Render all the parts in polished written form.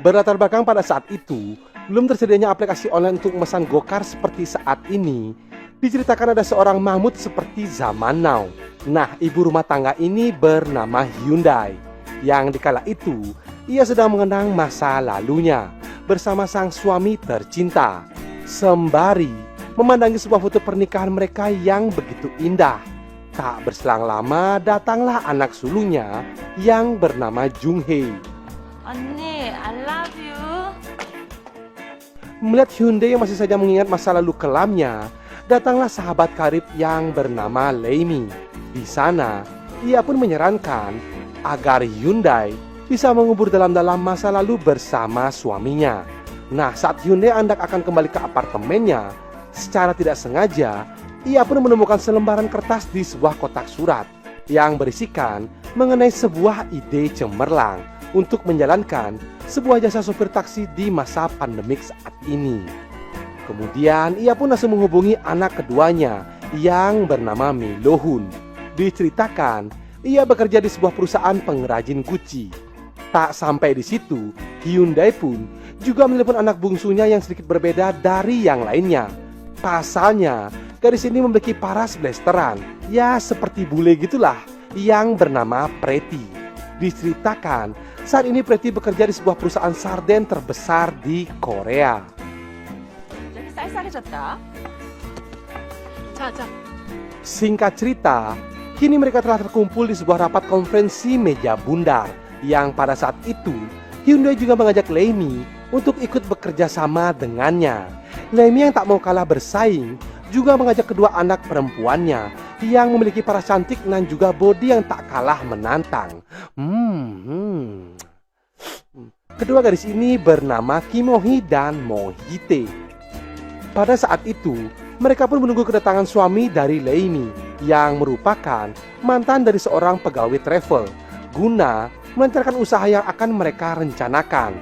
Berlatar belakang pada saat itu, belum tersedianya aplikasi online untuk memesan gokar seperti saat ini. Diceritakan ada seorang Mahmud seperti zaman now. Nah, ibu rumah tangga ini bernama Hyundai. Yang dikala itu, ia sedang mengenang masa lalunya bersama sang suami tercinta. Sembari memandangi sebuah foto pernikahan mereka yang begitu indah. Tak berselang lama, datanglah anak sulungnya yang bernama Junghae. 언니, I love you. Melihat Hyundai yang masih saja mengingat masa lalu kelamnya, datanglah sahabat karib yang bernama Leimi. Di sana, ia pun menyarankan agar Hyundai bisa mengubur dalam-dalam masa lalu bersama suaminya. Nah, saat Hyundai hendak akan kembali ke apartemennya, secara tidak sengaja, ia pun menemukan selembaran kertas di sebuah kotak surat yang berisikan mengenai sebuah ide cemerlang untuk menjalankan sebuah jasa sopir taksi di masa pandemik saat ini. Kemudian ia pun langsung menghubungi anak keduanya yang bernama Mi Lohun. Diceritakan ia bekerja di sebuah perusahaan pengrajin Gucci. Tak sampai di situ, Hyundai pun juga menelepon anak bungsunya yang sedikit berbeda dari yang lainnya. Pasalnya, gadis ini memiliki paras blasteran, ya seperti bule gitulah, yang bernama Preti. Diceritakan saat ini Preti bekerja di sebuah perusahaan sarden terbesar di Korea. 여기 쌀쌀해졌다. 자, 자. Singkat cerita, kini mereka telah terkumpul di sebuah rapat konferensi meja bundar yang pada saat itu Hyundai juga mengajak Leimi untuk ikut bekerja sama dengannya. Leimi yang tak mau kalah bersaing juga mengajak kedua anak perempuannya yang memiliki paras cantik dan juga bodi yang tak kalah menantang. Kedua gadis ini bernama Kimohi dan Mohite. Pada saat itu, mereka pun menunggu kedatangan suami dari Leimi yang merupakan mantan dari seorang pegawai travel guna melancarkan usaha yang akan mereka rencanakan.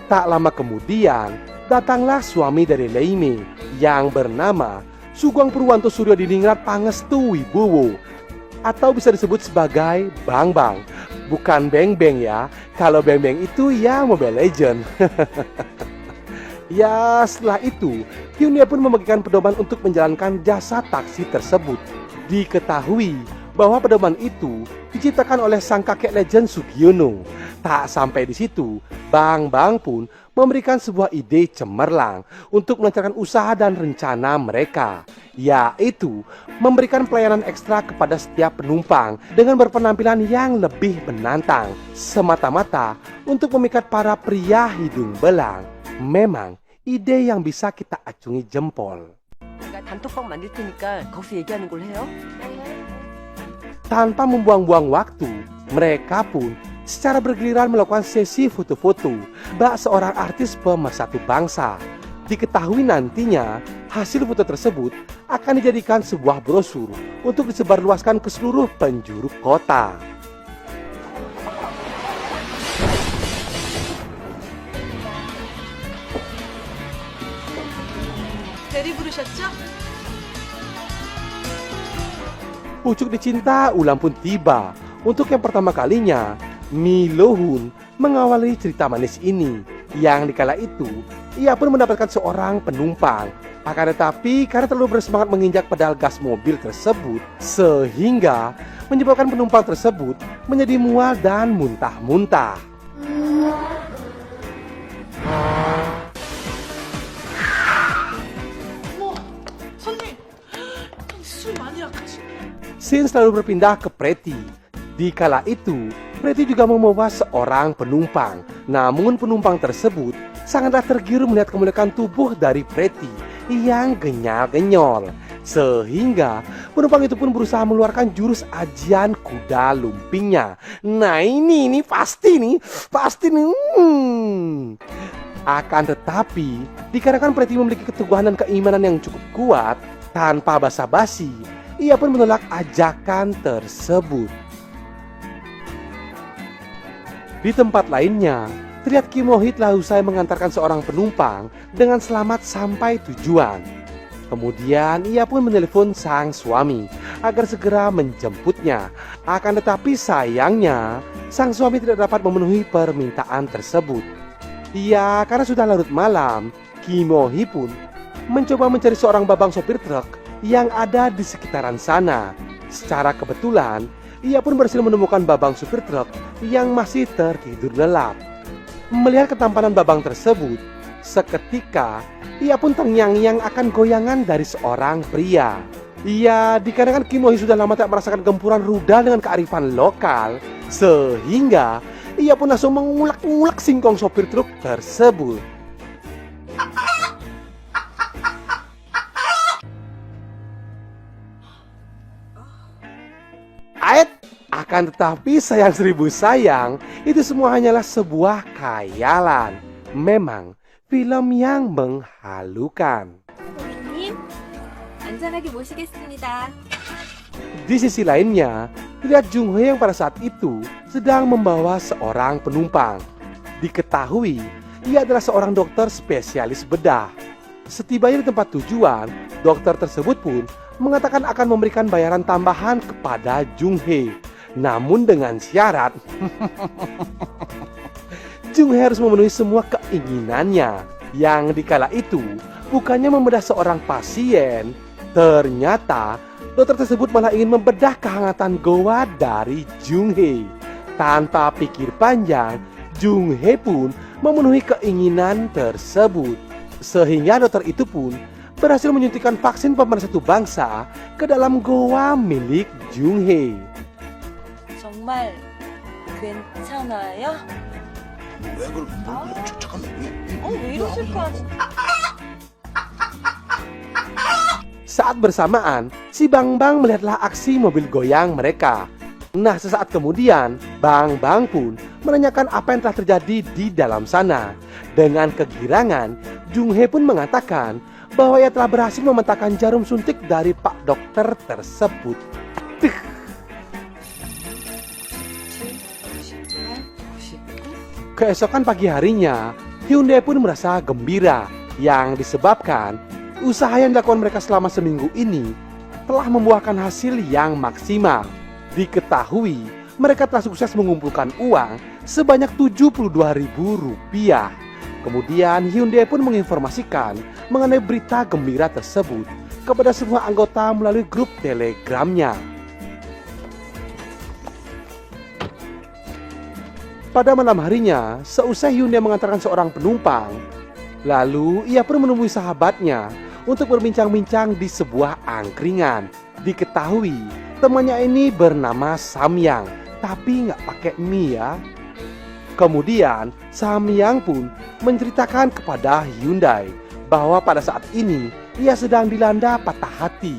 Tak lama kemudian, datanglah suami dari Leimi yang bernama Sugeng Purwanto Suryo Diningrat Pangestu Wibowo, atau bisa disebut sebagai Bang Bang. Bukan Beng Beng ya, kalau Beng Beng itu ya Mobile Legend. Ya, setelah itu Hyundai pun membagikan pedoman untuk menjalankan jasa taksi tersebut. Diketahui bahwa pedoman itu diciptakan oleh sang kakek legend Sugiono. Tak sampai di situ, Bang Bang pun memberikan sebuah ide cemerlang untuk melancarkan usaha dan rencana mereka, yaitu memberikan pelayanan ekstra kepada setiap penumpang dengan berpenampilan yang lebih menantang, semata-mata untuk memikat para pria hidung belang. Memang ide yang bisa kita acungi jempol. 내가 단톡방 만들 테니까 거기서 얘기하는 걸로 해요. Tanpa membuang-buang waktu, mereka pun secara bergiliran melakukan sesi foto-foto bak seorang artis pemersatu bangsa. Diketahui nantinya hasil foto tersebut akan dijadikan sebuah brosur untuk disebarluaskan ke seluruh penjuru kota. 대리 부르셨죠? Pucuk dicinta ulang pun tiba. Untuk yang pertama kalinya, Mi Lohun mengawali cerita manis ini. Yang dikala itu, ia pun mendapatkan seorang penumpang. Akan tetapi, karena terlalu bersemangat menginjak pedal gas mobil tersebut, sehingga menyebabkan penumpang tersebut menjadi mual dan muntah-muntah. 어머, 손님. 술 많이 약하시. Scene selalu berpindah ke Preti. Di kala itu, Preti juga membawa seorang penumpang. Namun penumpang tersebut sangatlah tergiur melihat kemuliaan tubuh dari Preti yang genyal-genyol. Sehingga penumpang itu pun berusaha mengeluarkan jurus ajian kuda lumpingnya. Nah ini pasti nih. Akan tetapi, dikarenakan Preti memiliki keteguhan dan keimanan yang cukup kuat, tanpa basa-basi, ia pun menolak ajakan tersebut. Di tempat lainnya, terlihat Kimohi telah usai mengantarkan seorang penumpang dengan selamat sampai tujuan. Kemudian ia pun menelepon sang suami agar segera menjemputnya. Akan tetapi sayangnya, sang suami tidak dapat memenuhi permintaan tersebut. Ya, karena sudah larut malam, Kim Mo Hee pun mencoba mencari seorang babang sopir truk yang ada di sekitaran sana. Secara kebetulan, ia pun berhasil menemukan babang sopir truk yang masih tertidur lelap. Melihat ketampanan babang tersebut, seketika ia pun terngiang-ngiang akan goyangan dari seorang pria. Iya, dikarenakan Kim Mo Hee sudah lama tak merasakan gempuran rudal dengan kearifan lokal, sehingga ia pun langsung mengulak-ulak singkong sopir truk tersebut. Ait, akan tetapi sayang seribu sayang, itu semua hanyalah sebuah khayalan. Memang film yang menghalukan. 고객님, 안전하게 모시겠습니다. Di sisi lainnya, terlihat Jung Hee yang pada saat itu sedang membawa seorang penumpang. Diketahui, ia adalah seorang dokter spesialis bedah. Setibanya di tempat tujuan, dokter tersebut pun mengatakan akan memberikan bayaran tambahan kepada Jung Hee. Namun dengan syarat, Jung Hee harus memenuhi semua keinginannya. Yang dikala itu, bukannya membedah seorang pasien, ternyata dokter tersebut malah ingin membedah kehangatan goa dari Jung Hee. Tanpa pikir panjang, Jung Hee pun memenuhi keinginan tersebut. Sehingga dokter itu pun berhasil menyuntikkan vaksin pemersatu bangsa ke dalam goa milik Jung Hee. 정말 괜찮아요? 왜 이러실까? Saat bersamaan, si Bang Bang melihatlah aksi mobil goyang mereka. Nah, sesaat kemudian, Bang Bang pun menanyakan apa yang telah terjadi di dalam sana. Dengan kegirangan, Jung Hee pun mengatakan bahwa ia telah berhasil mementahkan jarum suntik dari Pak Dokter tersebut. Keesokan pagi harinya, Hyundai pun merasa gembira yang disebabkan usaha yang dilakukan mereka selama seminggu ini telah membuahkan hasil yang maksimal. Diketahui, mereka telah sukses mengumpulkan uang sebanyak Rp72.000. Kemudian Hyundai pun menginformasikan mengenai berita gembira tersebut kepada semua anggota melalui grup telegramnya. Pada malam harinya, seusai Hyundai mengantarkan seorang penumpang, lalu ia pun menemui sahabatnya untuk berbincang-bincang di sebuah angkringan. Diketahui, temannya ini bernama Samyang, tapi nggak pakai mie ya. Kemudian, Samyang pun menceritakan kepada Hyundai bahwa pada saat ini ia sedang dilanda patah hati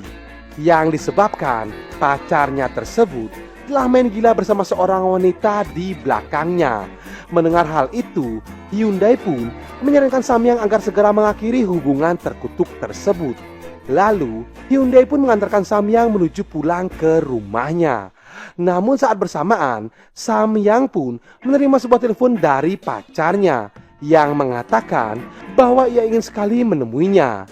yang disebabkan pacarnya tersebut telah main gila bersama seorang wanita di belakangnya. Mendengar hal itu, Hyundai pun menyarankan Samyang agar segera mengakhiri hubungan terkutuk tersebut. Lalu, Hyundai pun mengantarkan Samyang menuju pulang ke rumahnya. Namun saat bersamaan, Samyang pun menerima sebuah telepon dari pacarnya yang mengatakan bahwa ia ingin sekali menemuinya.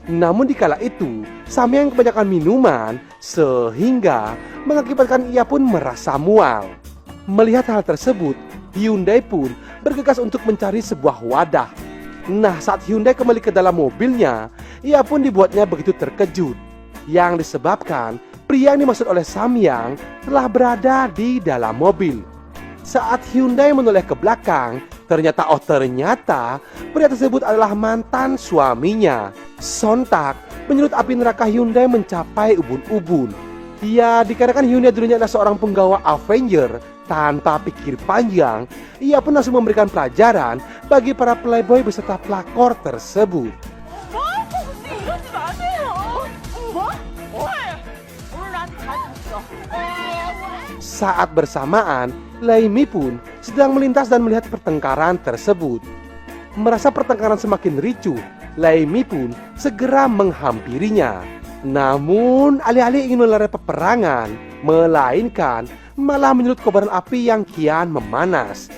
Namun dikala itu, Samyang kebanyakan minuman sehingga mengakibatkan ia pun merasa mual. Melihat hal tersebut, Hyundai pun bergegas untuk mencari sebuah wadah. Nah, saat Hyundai kembali ke dalam mobilnya, ia pun dibuatnya begitu terkejut. Yang disebabkan pria yang dimaksud oleh Samyang telah berada di dalam mobil. Saat Hyundai menoleh ke belakang, ternyata pria tersebut adalah mantan suaminya. Sontak, menyulut api neraka Hyundai mencapai ubun-ubun. Ya, dikarenakan Hyundai dulunya adalah seorang penggawa Avenger, tanpa pikir panjang, ia pun langsung memberikan pelajaran bagi para playboy beserta pelakor tersebut. Saat bersamaan, Laimi pun sedang melintas dan melihat pertengkaran tersebut. Merasa pertengkaran semakin ricuh, Laimi pun segera menghampirinya. Namun, alih-alih ingin melerai peperangan, melainkan malah menyulut kobaran api yang kian memanas.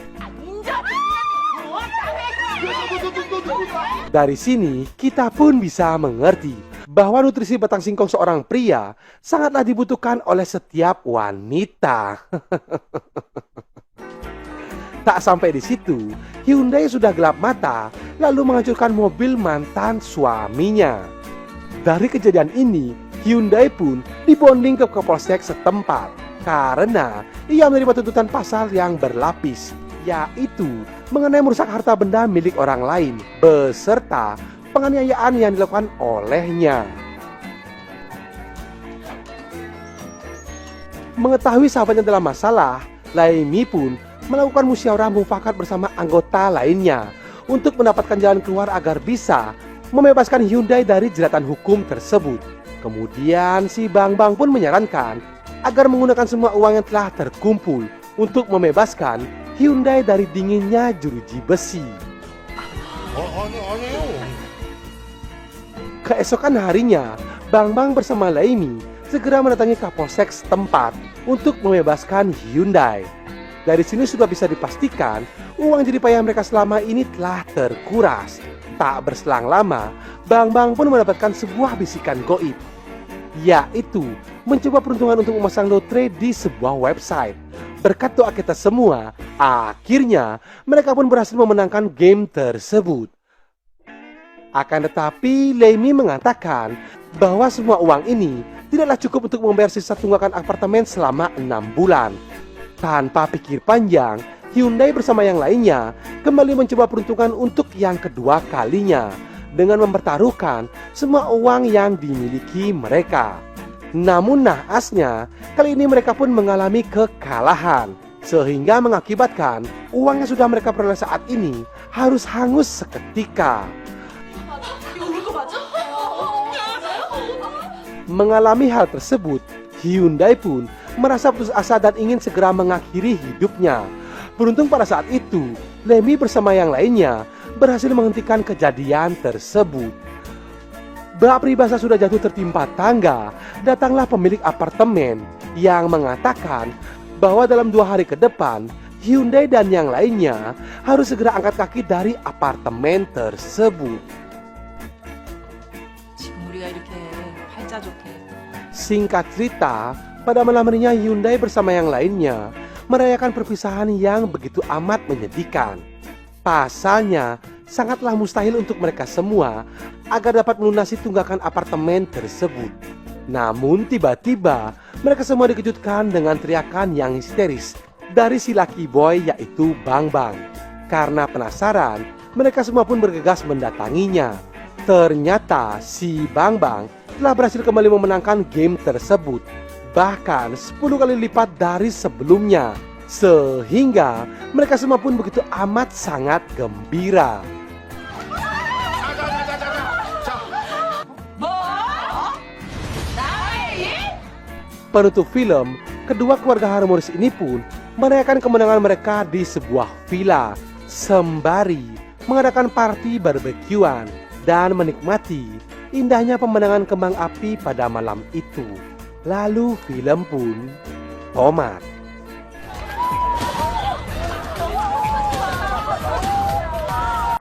Dari sini, kita pun bisa mengerti bahwa nutrisi batang singkong seorang pria sangatlah dibutuhkan oleh setiap wanita. Tak sampai di situ, Hyundai sudah gelap mata lalu menghancurkan mobil mantan suaminya. Dari kejadian ini, Hyundai pun dibonding ke Kapolsek setempat karena ia menerima tuntutan pasal yang berlapis, yaitu mengenai merusak harta benda milik orang lain beserta penganiayaan yang dilakukan olehnya. Mengetahui sahabatnya dalam masalah, Laimi pun melakukan musyawarah mufakat bersama anggota lainnya untuk mendapatkan jalan keluar agar bisa membebaskan Hyundai dari jeratan hukum tersebut. Kemudian si Bang Bang pun menyarankan agar menggunakan semua uang yang telah terkumpul untuk membebaskan Hyundai dari dinginnya jeruji besi. Keesokan harinya, Bang Bang bersama Laimi segera mendatangi Kapolsek setempat untuk membebaskan Hyundai. Dari sini sudah bisa dipastikan uang jeripaya mereka selama ini telah terkuras. Tak berselang lama, Bang Bang pun mendapatkan sebuah bisikan goib, yaitu mencoba peruntungan untuk memasang lotre di sebuah website. Berkat doa kita semua, akhirnya mereka pun berhasil memenangkan game tersebut. Akan tetapi, Laimi mengatakan bahwa semua uang ini tidaklah cukup untuk membayar sisa tunggakan apartemen selama 6 bulan. Tanpa pikir panjang, Hyundai bersama yang lainnya kembali mencoba peruntungan untuk yang kedua kalinya dengan mempertaruhkan semua uang yang dimiliki mereka. Namun naasnya, kali ini mereka pun mengalami kekalahan, sehingga mengakibatkan uang yang sudah mereka peroleh saat ini harus hangus seketika. Mengalami hal tersebut, Hyundai pun merasa putus asa dan ingin segera mengakhiri hidupnya. Beruntung pada saat itu, Laimi bersama yang lainnya berhasil menghentikan kejadian tersebut. Bak peribahasa sudah jatuh tertimpa tangga, datanglah pemilik apartemen yang mengatakan bahwa dalam 2 hari ke depan, Hyundai dan yang lainnya harus segera angkat kaki dari apartemen tersebut. Singkat cerita, pada malam harinya Hyundai bersama yang lainnya merayakan perpisahan yang begitu amat menyedihkan. Pasalnya, sangatlah mustahil untuk mereka semua agar dapat melunasi tunggakan apartemen tersebut. Namun tiba-tiba mereka semua dikejutkan dengan teriakan yang histeris dari si lucky boy yaitu Bang Bang. Karena penasaran, mereka semua pun bergegas mendatanginya. Ternyata si Bang Bang telah berhasil kembali memenangkan game tersebut, bahkan 10 kali lipat dari sebelumnya. Sehingga mereka semua pun begitu amat sangat gembira. Penutup film, kedua keluarga harmonis ini pun merayakan kemenangan mereka di sebuah villa sembari mengadakan party barbekyuan dan menikmati indahnya pemandangan kembang api pada malam itu. Lalu film pun tamat.